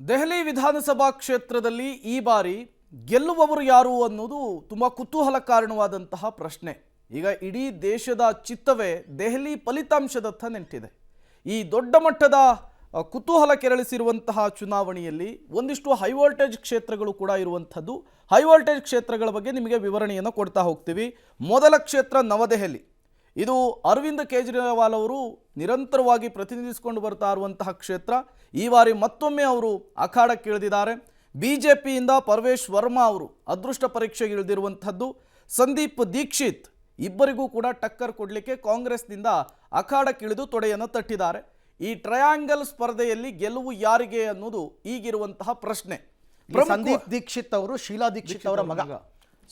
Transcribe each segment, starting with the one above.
ದೆಹಲಿ ವಿಧಾನಸಭಾ ಕ್ಷೇತ್ರದಲ್ಲಿ ಈ ಬಾರಿ ಗೆಲ್ಲುವವರು ಯಾರು ಅನ್ನೋದು ತುಂಬ ಕುತೂಹಲ ಕಾರಣವಾದಂತಹ ಪ್ರಶ್ನೆ. ಈಗ ಇಡೀ ದೇಶದ ಚಿತ್ತವೇ ದೆಹಲಿ ಫಲಿತಾಂಶದತ್ತ ನಿಂತಿದೆ. ಈ ದೊಡ್ಡ ಮಟ್ಟದ ಕುತೂಹಲ ಕೆರಳಿಸಿರುವಂತಹ ಚುನಾವಣೆಯಲ್ಲಿ ಒಂದಿಷ್ಟು ಹೈ ವೋಲ್ಟೇಜ್ ಕ್ಷೇತ್ರಗಳು ಕೂಡ ಇರುವಂಥದ್ದು. ಹೈ ವೋಲ್ಟೇಜ್ ಕ್ಷೇತ್ರಗಳ ಬಗ್ಗೆ ನಿಮಗೆ ವಿವರಣೆಯನ್ನು ಕೊಡ್ತಾ ಹೋಗ್ತೀವಿ. ಮೊದಲ ಕ್ಷೇತ್ರ ನವದೆಹಲಿ. ಇದು ಅರವಿಂದ್ ಕೇಜ್ರಿವಾಲ್ ಅವರು ನಿರಂತರವಾಗಿ ಪ್ರತಿನಿಧಿಸಿಕೊಂಡು ಬರ್ತಾ ಇರುವಂತಹ ಕ್ಷೇತ್ರ. ಈ ಬಾರಿ ಮತ್ತೊಮ್ಮೆ ಅವರು ಅಖಾಡಕ್ಕೆ ಇಳಿದಿದ್ದಾರೆ. ಬಿಜೆಪಿಯಿಂದ ಪರ್ವೇಶ್ ವರ್ಮಾ ಅವರು ಅದೃಷ್ಟ ಪರೀಕ್ಷೆಗೆ ಇಳಿದಿರುವಂಥದ್ದು. ಸಂದೀಪ್ ದೀಕ್ಷಿತ್ ಇಬ್ಬರಿಗೂ ಕೂಡ ಟಕ್ಕರ್ ಕೊಡಲಿಕ್ಕೆ ಕಾಂಗ್ರೆಸ್ನಿಂದ ಅಖಾಡಕ್ಕಿಳಿದು ತೊಡೆಯನ್ನು ತಟ್ಟಿದ್ದಾರೆ. ಈ ಟ್ರಯಾಂಗಲ್ ಸ್ಪರ್ಧೆಯಲ್ಲಿ ಗೆಲುವು ಯಾರಿಗೆ ಅನ್ನೋದು ಈಗಿರುವಂತಹ ಪ್ರಶ್ನೆ. ಸಂದೀಪ್ ದೀಕ್ಷಿತ್ ಅವರು ಶೀಲಾ ದೀಕ್ಷಿತ್ ಅವರ ಮಗ.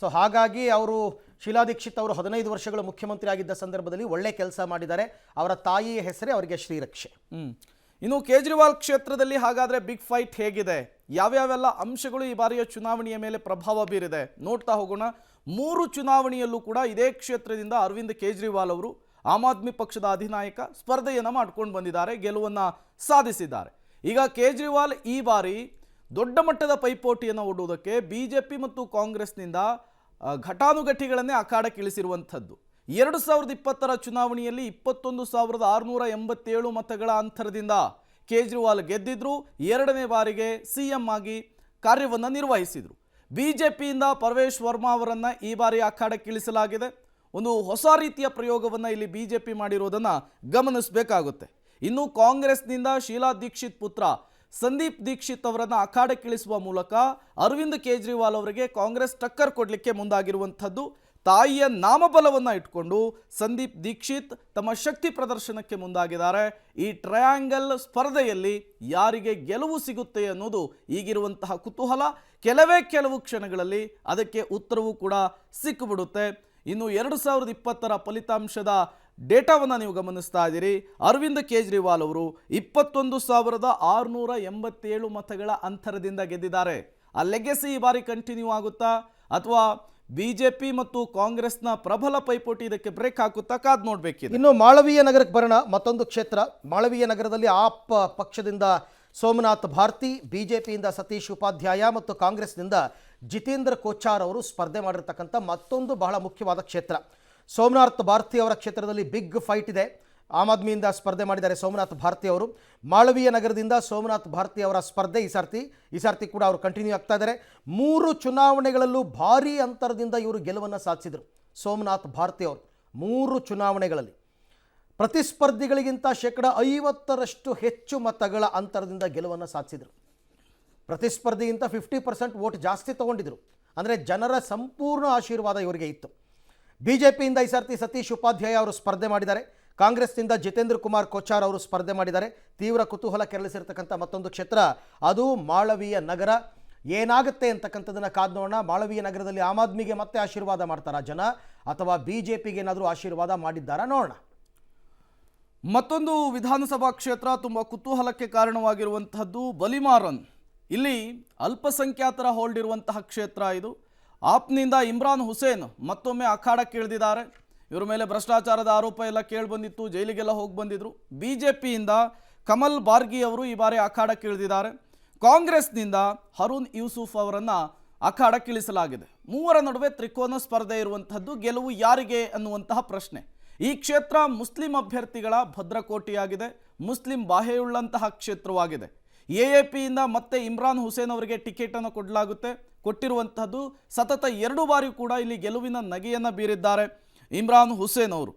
ಸೊ ಹಾಗಾಗಿ ಅವರು ಶೀಲಾ ದೀಕ್ಷಿತ್ ಅವರು 15 ವರ್ಷಗಳು ಮುಖ್ಯಮಂತ್ರಿ ಆಗಿದ್ದ ಸಂದರ್ಭದಲ್ಲಿ ಒಳ್ಳೆ ಕೆಲಸ ಮಾಡಿದ್ದಾರೆ. ಅವರ ತಾಯಿಯ ಹೆಸರೇ ಅವರಿಗೆ ಶ್ರೀರಕ್ಷೆ. ಇನ್ನು ಕೇಜ್ರಿವಾಲ್ ಕ್ಷೇತ್ರದಲ್ಲಿ ಹಾಗಾದರೆ ಬಿಗ್ ಫೈಟ್ ಹೇಗಿದೆ, ಯಾವ್ಯಾವೆಲ್ಲ ಅಂಶಗಳು ಈ ಬಾರಿಯ ಚುನಾವಣೆಯ ಮೇಲೆ ಪ್ರಭಾವ ಬೀರಿದೆ ನೋಡ್ತಾ ಹೋಗೋಣ. 3 ಚುನಾವಣೆಯಲ್ಲೂ ಕೂಡ ಇದೇ ಕ್ಷೇತ್ರದಿಂದ ಅರವಿಂದ್ ಕೇಜ್ರಿವಾಲ್ ಅವರು ಆಮ್ ಆದ್ಮಿ ಪಕ್ಷದ ಅಧಿನಾಯಕ ಸ್ಪರ್ಧೆಯನ್ನು ಮಾಡ್ಕೊಂಡು ಬಂದಿದ್ದಾರೆ, ಗೆಲುವನ್ನು ಸಾಧಿಸಿದ್ದಾರೆ. ಈಗ ಕೇಜ್ರಿವಾಲ್ ಈ ಬಾರಿ ದೊಡ್ಡ ಮಟ್ಟದ ಪೈಪೋಟಿಯನ್ನು ಒಡ್ಡುವುದಕ್ಕೆ ಬಿಜೆಪಿ ಮತ್ತು ಕಾಂಗ್ರೆಸ್ನಿಂದ ಘಟಾನುಘಟಿಗಳನ್ನೇ ಅಖಾಡಕ್ಕಿಳಿಸಿರುವಂಥದ್ದು. 2020 ಚುನಾವಣೆಯಲ್ಲಿ 21,687 ಮತಗಳ ಅಂತರದಿಂದ ಕೇಜ್ರಿವಾಲ್ ಗೆದ್ದಿದ್ರು. 2ನೇ ಬಾರಿಗೆ ಸಿಎಂ ಆಗಿ ಕಾರ್ಯವನ್ನು ನಿರ್ವಹಿಸಿದರು. ಬಿಜೆಪಿಯಿಂದ ಪರ್ವೇಶ್ ವರ್ಮಾ ಅವರನ್ನು ಈ ಬಾರಿ ಅಖಾಡಕ್ಕಿಳಿಸಲಾಗಿದೆ. ಒಂದು ಹೊಸ ರೀತಿಯ ಪ್ರಯೋಗವನ್ನು ಇಲ್ಲಿ ಬಿಜೆಪಿ ಮಾಡಿರೋದನ್ನು ಗಮನಿಸಬೇಕಾಗುತ್ತೆ. ಇನ್ನು ಕಾಂಗ್ರೆಸ್ನಿಂದ ಶೀಲಾ ದೀಕ್ಷಿತ್ ಪುತ್ರ ಸಂದೀಪ್ ದೀಕ್ಷಿತ್ ಅವರನ್ನು ಅಖಾಡಕ್ಕಿಳಿಸುವ ಮೂಲಕ ಅರವಿಂದ್ ಕೇಜ್ರಿವಾಲ್ ಅವರಿಗೆ ಕಾಂಗ್ರೆಸ್ ಟಕ್ಕರ್ ಕೊಡಲಿಕ್ಕೆ ಮುಂದಾಗಿರುವಂಥದ್ದು. ತಾಯಿಯ ನಾಮಬಲವನ್ನು ಇಟ್ಕೊಂಡು ಸಂದೀಪ್ ದೀಕ್ಷಿತ್ ತಮ್ಮ ಶಕ್ತಿ ಪ್ರದರ್ಶನಕ್ಕೆ ಮುಂದಾಗಿದ್ದಾರೆ. ಈ ಟ್ರಯಾಂಗಲ್ ಸ್ಪರ್ಧೆಯಲ್ಲಿ ಯಾರಿಗೆ ಗೆಲುವು ಸಿಗುತ್ತೆ ಅನ್ನೋದು ಈಗಿರುವಂತಹ ಕುತೂಹಲ. ಕೆಲವು ಕ್ಷಣಗಳಲ್ಲಿ ಅದಕ್ಕೆ ಉತ್ತರವೂ ಕೂಡ ಸಿಕ್ಕಿಬಿಡುತ್ತೆ. ಇನ್ನು 2020 ಫಲಿತಾಂಶದ ಡೇಟಾವನ್ನು ನೀವು ಗಮನಿಸ್ತಾ ಇದ್ದೀರಿ. ಅರವಿಂದ್ ಕೇಜ್ರಿವಾಲ್ ಅವರು 21,687 ಮತಗಳ ಅಂತರದಿಂದ ಗೆದ್ದಿದ್ದಾರೆ. ಆ ಲೆಗೆಸಿ ಈ ಬಾರಿ ಕಂಟಿನ್ಯೂ ಆಗುತ್ತಾ ಅಥವಾ ಬಿಜೆಪಿ ಮತ್ತು ಕಾಂಗ್ರೆಸ್ನ ಪ್ರಬಲ ಪೈಪೋಟಿ ಇದಕ್ಕೆ ಬ್ರೇಕ್ ಹಾಕುತ್ತಾ ಕಾದ್ ನೋಡಬೇಕಿದೆ. ಇನ್ನು ಮಾಳವೀಯ ನಗರಕ್ಕೆ ಬರೋಣ. ಮತ್ತೊಂದು ಕ್ಷೇತ್ರ ಮಾಳವೀಯ ನಗರದಲ್ಲಿ ಆಪ್ ಪಕ್ಷದಿಂದ ಸೋಮನಾಥ್ ಭಾರತಿ, ಬಿಜೆಪಿಯಿಂದ ಸತೀಶ್ ಉಪಾಧ್ಯಾಯ ಮತ್ತು ಕಾಂಗ್ರೆಸ್ನಿಂದ ಜಿತೇಂದ್ರ ಕೋಚಾರ್ ಅವರು ಸ್ಪರ್ಧೆ ಮಾಡಿರ್ತಕ್ಕಂಥ ಮತ್ತೊಂದು ಬಹಳ ಮುಖ್ಯವಾದ ಕ್ಷೇತ್ರ. ಸೋಮನಾಥ್ ಭಾರತಿ ಅವರ ಕ್ಷೇತ್ರದಲ್ಲಿ ಬಿಗ್ ಫೈಟ್ ಇದೆ. ಆಮ್ ಆದ್ಮಿಯಿಂದ ಸ್ಪರ್ಧೆ ಮಾಡಿದ್ದಾರೆ ಸೋಮನಾಥ್ ಭಾರತಿ ಅವರು. ಮಾಳವೀಯ ನಗರದಿಂದ ಸೋಮನಾಥ್ ಭಾರತಿ ಅವರ ಸ್ಪರ್ಧೆ ಈ ಸಾರ್ತಿ ಕೂಡ ಅವರು ಕಂಟಿನ್ಯೂ ಆಗ್ತಾ ಇದ್ದಾರೆ. 3 ಚುನಾವಣೆಗಳಲ್ಲೂ ಭಾರೀ ಅಂತರದಿಂದ ಇವರು ಗೆಲುವನ್ನು ಸಾಧಿಸಿದರು. ಸೋಮನಾಥ್ ಭಾರತಿ ಅವರು 3 ಚುನಾವಣೆಗಳಲ್ಲಿ ಪ್ರತಿಸ್ಪರ್ಧಿಗಳಿಗಿಂತ 50% ಹೆಚ್ಚು ಮತಗಳ ಅಂತರದಿಂದ ಗೆಲುವನ್ನು ಸಾಧಿಸಿದರು. ಪ್ರತಿಸ್ಪರ್ಧಿಗಿಂತ 50% ವೋಟ್ ಜಾಸ್ತಿ ತಗೊಂಡಿದ್ರು. ಅಂದರೆ ಜನರ ಸಂಪೂರ್ಣ ಆಶೀರ್ವಾದ ಇವರಿಗೆ ಇತ್ತು. ಬಿಜೆಪಿಯಿಂದ ಈ ಸರ್ತಿ ಸತೀಶ್ ಉಪಾಧ್ಯಾಯ ಅವರು ಸ್ಪರ್ಧೆ ಮಾಡಿದ್ದಾರೆ. ಕಾಂಗ್ರೆಸ್ನಿಂದ ಜಿತೇಂದ್ರ ಕುಮಾರ್ ಕೋಚಾರ್ ಅವರು ಸ್ಪರ್ಧೆ ಮಾಡಿದ್ದಾರೆ. ತೀವ್ರ ಕುತೂಹಲ ಕೆರಳಿಸಿರ್ತಕ್ಕಂಥ ಮತ್ತೊಂದು ಕ್ಷೇತ್ರ ಅದು ಮಾಳವೀಯ ನಗರ. ಏನಾಗುತ್ತೆ ಅಂತಕ್ಕಂಥದ್ದನ್ನು ಕಾದು ನೋಡೋಣ. ಮಾಳವೀಯ ನಗರದಲ್ಲಿ ಆಮ್ ಆದ್ಮಿಗೆ ಮತ್ತೆ ಆಶೀರ್ವಾದ ಮಾಡ್ತಾರಾ ಜನ ಅಥವಾ ಬಿಜೆಪಿಗೆ ಏನಾದರೂ ಆಶೀರ್ವಾದ ಮಾಡಿದ್ದಾರಾ ನೋಡೋಣ. ಮತ್ತೊಂದು ವಿಧಾನಸಭಾ ಕ್ಷೇತ್ರ ತುಂಬ ಕುತೂಹಲಕ್ಕೆ ಕಾರಣವಾಗಿರುವಂತಹದ್ದು ಬಲಿಮಾರನ್. ಇಲ್ಲಿ ಅಲ್ಪಸಂಖ್ಯಾತರ ಹೋಲ್ಡ್ ಇರುವಂತಹ ಕ್ಷೇತ್ರ ಇದು. ಆಪ್ನಿಂದ ಇಮ್ರಾನ್ ಹುಸೇನ್ ಮತ್ತೊಮ್ಮೆ ಅಖಾಡಕ್ಕೆ ಇಳಿದಿದ್ದಾರೆ. ಇವರ ಮೇಲೆ ಭ್ರಷ್ಟಾಚಾರದ ಆರೋಪ ಎಲ್ಲ ಕೇಳಿಬಂದಿತ್ತು, ಜೈಲಿಗೆಲ್ಲ ಹೋಗಿ ಬಂದಿದ್ರು. ಬಿಜೆಪಿಯಿಂದ ಕಮಲ್ ಬಾರ್ಗಿ ಅವರು ಈ ಬಾರಿ ಅಖಾಡಕ್ಕೆ ಇಳಿದಿದ್ದಾರೆ. ಕಾಂಗ್ರೆಸ್ನಿಂದ ಹರುಣ್ ಯೂಸುಫ್ ಅವರನ್ನು ಅಖಾಡಕ್ಕೆ ಇಳಿಸಲಾಗಿದೆ. 3 ನಡುವೆ ತ್ರಿಕೋನ ಸ್ಪರ್ಧೆ ಇರುವಂತಹದ್ದು. ಗೆಲುವು ಯಾರಿಗೆ ಅನ್ನುವಂತಹ ಪ್ರಶ್ನೆ. ಈ ಕ್ಷೇತ್ರ ಮುಸ್ಲಿಂ ಅಭ್ಯರ್ಥಿಗಳ ಭದ್ರಕೋಟೆಯಾಗಿದೆ. ಮುಸ್ಲಿಂ ಬಾಹೆಯುಳ್ಳಂತಹ ಕ್ಷೇತ್ರವಾಗಿದೆ. ಎಎಪಿಯಿಂದ ಮತ್ತೆ ಇಮ್ರಾನ್ ಹುಸೇನ್ ಅವರಿಗೆ ಟಿಕೆಟನ್ನು ಕೊಟ್ಟಿರುವಂತಹದ್ದು. ಸತತ 2 ಬಾರಿ ಕೂಡ ಇಲ್ಲಿ ಗೆಲುವಿನ ನಗೆಯನ್ನು ಬೀರಿದ್ದಾರೆ ಇಮ್ರಾನ್ ಹುಸೇನ್ ಅವರು.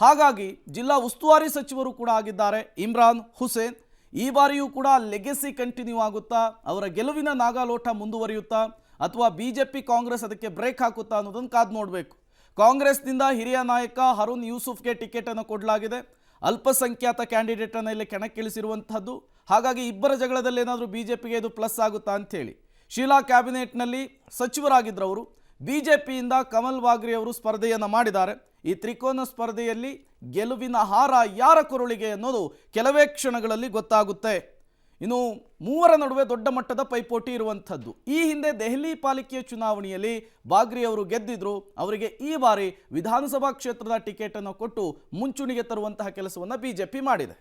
ಹಾಗಾಗಿ ಜಿಲ್ಲಾ ಉಸ್ತುವಾರಿ ಸಚಿವರು ಕೂಡ ಆಗಿದ್ದಾರೆ ಇಮ್ರಾನ್ ಹುಸೇನ್. ಈ ಬಾರಿಯೂ ಕೂಡ ಲೆಗೆಸಿ ಕಂಟಿನ್ಯೂ ಆಗುತ್ತಾ, ಅವರ ಗೆಲುವಿನ ನಾಗಾಲೋಟ ಮುಂದುವರಿಯುತ್ತಾ ಅಥವಾ ಬಿಜೆಪಿ ಕಾಂಗ್ರೆಸ್ ಅದಕ್ಕೆ ಬ್ರೇಕ್ ಹಾಕುತ್ತಾ ಅನ್ನೋದನ್ನು ಕಾದು ನೋಡಬೇಕು. ಕಾಂಗ್ರೆಸ್ನಿಂದ ಹಿರಿಯ ನಾಯಕ ಹರುಣ್ ಯೂಸುಫ್ಗೆ ಟಿಕೆಟನ್ನು ಕೊಡಲಾಗಿದೆ. ಅಲ್ಪಸಂಖ್ಯಾತ ಕ್ಯಾಂಡಿಡೇಟನ್ನು ಇಲ್ಲಿ ಕೆಣಕ್ಕಿಳಿಸಿರುವಂಥದ್ದು. ಹಾಗಾಗಿ ಇಬ್ಬರ ಜಗಳದಲ್ಲಿ ಏನಾದರೂ ಬಿಜೆಪಿಗೆ ಇದು ಪ್ಲಸ್ ಆಗುತ್ತಾ ಅಂಥೇಳಿ ಶೀಲಾ ಕ್ಯಾಬಿನೆಟ್ನಲ್ಲಿ ಸಚಿವರಾಗಿದ್ದರವರು. ಬಿಜೆಪಿಯಿಂದ ಕಮಲ್ ಬಾಗ್ರಿ ಅವರು ಸ್ಪರ್ಧೆಯನ್ನು ಮಾಡಿದ್ದಾರೆ. ಈ ತ್ರಿಕೋನ ಸ್ಪರ್ಧೆಯಲ್ಲಿ ಗೆಲುವಿನ ಹಾರ ಯಾರ ಕೊರಳಿಗೆ ಅನ್ನೋದು ಕೆಲವೇ ಕ್ಷಣಗಳಲ್ಲಿ ಗೊತ್ತಾಗುತ್ತೆ. ಇನ್ನು 3 ನಡುವೆ ದೊಡ್ಡ ಮಟ್ಟದ ಪೈಪೋಟಿ ಇರುವಂಥದ್ದು. ಈ ಹಿಂದೆ ದೆಹಲಿ ಪಾಲಿಕೆಯ ಚುನಾವಣೆಯಲ್ಲಿ ಬಾಗ್ರಿ ಅವರು ಗೆದ್ದಿದ್ರು. ಅವರಿಗೆ ಈ ಬಾರಿ ವಿಧಾನಸಭಾ ಕ್ಷೇತ್ರದ ಟಿಕೆಟನ್ನು ಕೊಟ್ಟು ಮುಂಚೂಣಿಗೆ ತರುವಂತಹ ಕೆಲಸವನ್ನು ಬಿಜೆಪಿ ಮಾಡಿದೆ.